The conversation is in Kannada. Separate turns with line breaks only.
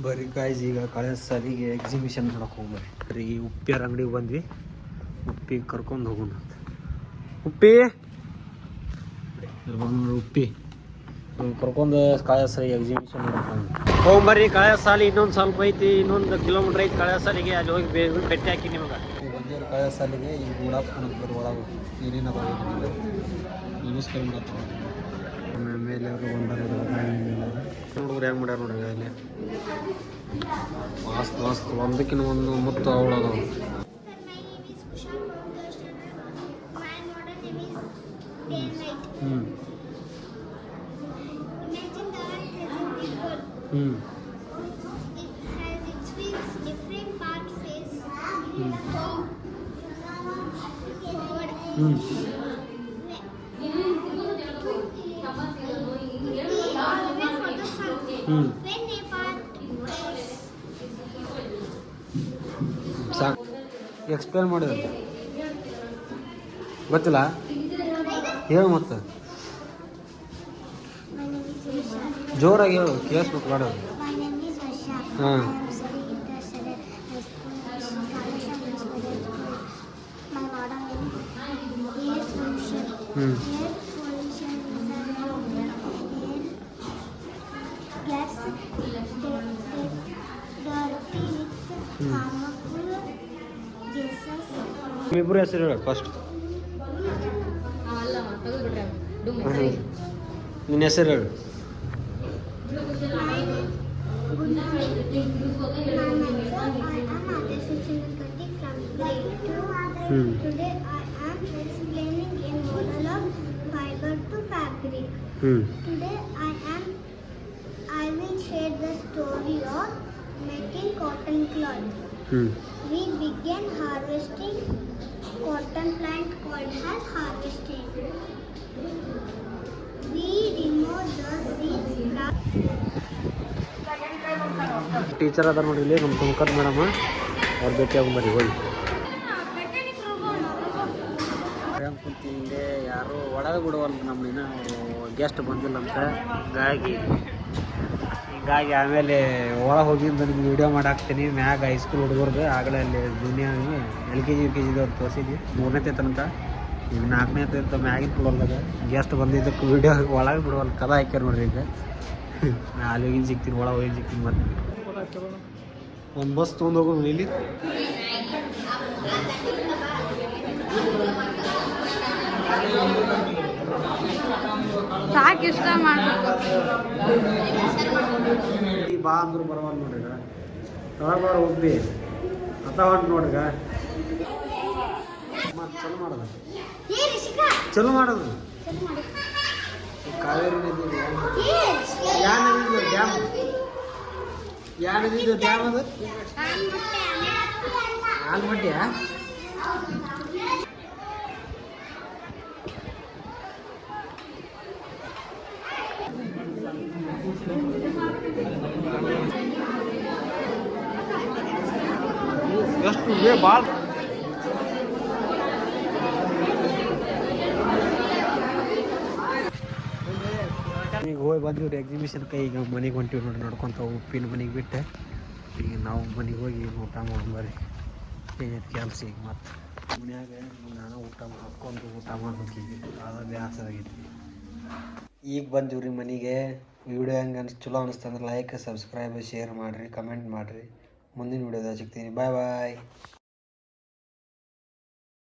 ಬರೀ ಗಾಯ್ಸ್ ಈಗ ಕಳೆದ ಸಾಲಿಗೆ ಎಕ್ಸಿಬಿಷನ್ ನೋಡಕ್ಕೆ ಹೋಗ್ಬರ್ರಿ ಈ ಉಪ್ಪಿಯರ ಅಂಗಡಿಗೆ ಬಂದ್ವಿ. ಉಪ್ಪಿಗೆ ಕರ್ಕೊಂಡು ಹೋಗೋಣ ಅಂತ. ಉಪ್ಪಿ ಉಪ್ಪಿ ಕರ್ಕೊಂಡು ಕಳೆದ ಸಾಲಿಗೆ ಎಕ್ಸಿಬಿಷನ್ ನೋಡಕ್ಕೆ ಹೋಗ್ಬರ್ರಿ. ಕಳೆದ ಸಾಲಿ ಇನ್ನೊಂದು ಸ್ವಲ್ಪ ಐತಿ, ಇನ್ನೊಂದು ಕಿಲೋಮೀಟ್ರ್ ಐತಿ ಕಳೆದ ಸಾಲಿಗೆ. ಅಲ್ಲಿ ಹೋಗಿ ಭೇಟಿ ಹಾಕಿ ನಿಮಗೆ ಬಂದಿರೋ ಕಳೆದ ಸಾಲಿಗೆ ಈಗ ನೋಡಕ್ಕೆ ಬರೋ ಒಳಗೆ ಏನೇನು ಅದಾವ ನಮಸ್ಕಾರ ಮಾಡತ್ತ ಮೇಲೆ ಅವರು ನೋಡಿದ್ರೆ ಹೆಂಗೆ ಮಾಡ್ಯಾರ ನೋಡ್ರಿ ಅಲ್ಲಿ ಮಸ್ತ್ ಮಸ್ತ್ ಒಂದಕ್ಕಿಂತ ಒಂದು ಮುತ್ತು ಅವಳು ಅದಾವ. ಸಾಕು ಎಕ್ಸ್ಪ್ಲೇನ್ ಮಾಡಿದ್ರು ಗೊತ್ತಿಲ್ಲ ಹೇಳು ಮತ್ತೆ ಜೋರಾಗಿ ಹೇಳು ಕೇಳಿಸ್ಬೇಕು ಮಾಡೋದು. ಹಾಂ ಇಬ್ಬರು ಹೆಸರು ಹೇಳ ಫಸ್ಟ್. ನಿನ್ನ ಹೆಸರು ಹೇಳು.
Today I will share the story of making cotton cloth. We began harvesting cotton plant called as harvesting. We removed the seeds from
teacher ಅದಾರ ನೋಡಿ ಇಲ್ಲಿ ನಮ್ಮ ತುಮಕರ್ ಮೇಡಮ್ ಅವ್ರು ಭೇಟಿ ಆಗಿ ಹೋಗಿ ಕುಂತಿಂದೆ ಯಾರು ಒಳಗೆ ಬಿಡುವಲ್ಲ ನಮ್ಮನ್ನ ಗೆಸ್ಟ್ ಬಂದಿಲ್ಲ ಅಂತ. ಹಿಂಗಾಗಿ ಆಮೇಲೆ ಒಳಗೆ ಹೋಗಿಂದ ನಿಮ್ಗೆ ವೀಡಿಯೋ ಮಾಡಿ ಹಾಕ್ತೀನಿ. ಮ್ಯಾಗ ಹೈಸ್ಕೂಲ್ ಹುಡುಗರ್ದು ಆಗಲೇ ಅಲ್ಲಿ ಜೂನಿಯರ್ಗೆ LKG UKG ಅವ್ರು ತೋರಿಸಿದ್ವಿ 3ನೇ ತನಕ. ಈಗ 4ನೇ ತನಕ ಮ್ಯಾಗಿನ ಬಿಡೋಲ್ದಾಗ ಗೆಸ್ಟ್ ಬಂದಿದ್ದಕ್ಕೆ ವೀಡಿಯೋ ಒಳಗೆ ಬಿಡುವಲ್ಲ ಕದ ಹಾಕ್ಯಾರ ನೋಡ್ರಿ. ಈಗ ಅಲ್ಲಿ ಹೋಗಿನ ಸಿಗ್ತೀನಿ, ಒಳಗೆ ಹೋಗಿನ ಸಿಗ್ತೀನಿ. ಮತ್ತೆ ಒಂದು ಬಸ್ ತೊಗೊಂಡು ಹೋಗೋದು ಇಲ್ಲಿ
ಸಾಕು ಇಷ್ಟ ಮಾಡ್ಬೇಕು.
ಬಾ ಅಂದ್ರು ಬರವಲ್ಲ ನೋಡ್ರಿಗ ತಳಬಾರ ಒಬ್ಬಿ ಅತ ಹೊಂಟು ನೋಡ್ರಿಗ. ಚಲೋ ಮಾಡೋದು ಚಲೋ ಮಾಡೋದು ಕಾವೇರಿ ನದಿ ಯಾ ನದಿ ಡ್ಯಾಮ್ ಯಾ ನದಿ ಡ್ಯಾಮ್ ಅದು ಆಲ್ಮಟ್ಟಿಯ. ಎಷ್ಟು ಭಾಳ ಈಗ ಹೋಗಿ ಬಂದಿವ್ರಿ ಎಕ್ಸಿಬಿಷನ್ಗೆ. ಈಗ ಮನೆಗೆ ಹೊಂಟಿವಿ ನೋಡಿ ನೋಡ್ಕೊತ ಉಪ್ಪಿನ ಮನೆಗೆ ಬಿಟ್ಟೆ. ಈಗ ನಾವು ಮನೆಗೆ ಹೋಗಿ ಊಟ ಮಾಡ್ಬರ್ರಿ. ಕೆಲಸ ಈಗ ಮತ್ತೆ ಮನ್ಯಾಗ ನಾನು ಊಟ ಮಾಡ್ಬೇಕು. ಈಗ ಅದು ಬೇಸರ ಆಗೈತಿ. ಈಗ ಬಂದಿವ್ರಿ ಮನೆಗೆ. ವಿಡಿಯೋ ಹೆಂಗೆ ಚಲೋ ಅನಿಸ್ತಂದ್ರೆ ಲೈಕ್ ಸಬ್ಸ್ಕ್ರೈಬ್ ಶೇರ್ ಮಾಡಿರಿ, ಕಮೆಂಟ್ ಮಾಡಿರಿ. ಮುಂದಿನ ವಿಡಿಯೋದಾಗ ಸಿಗ್ತೀನಿ. ಬಾಯ್ ಬಾಯ್.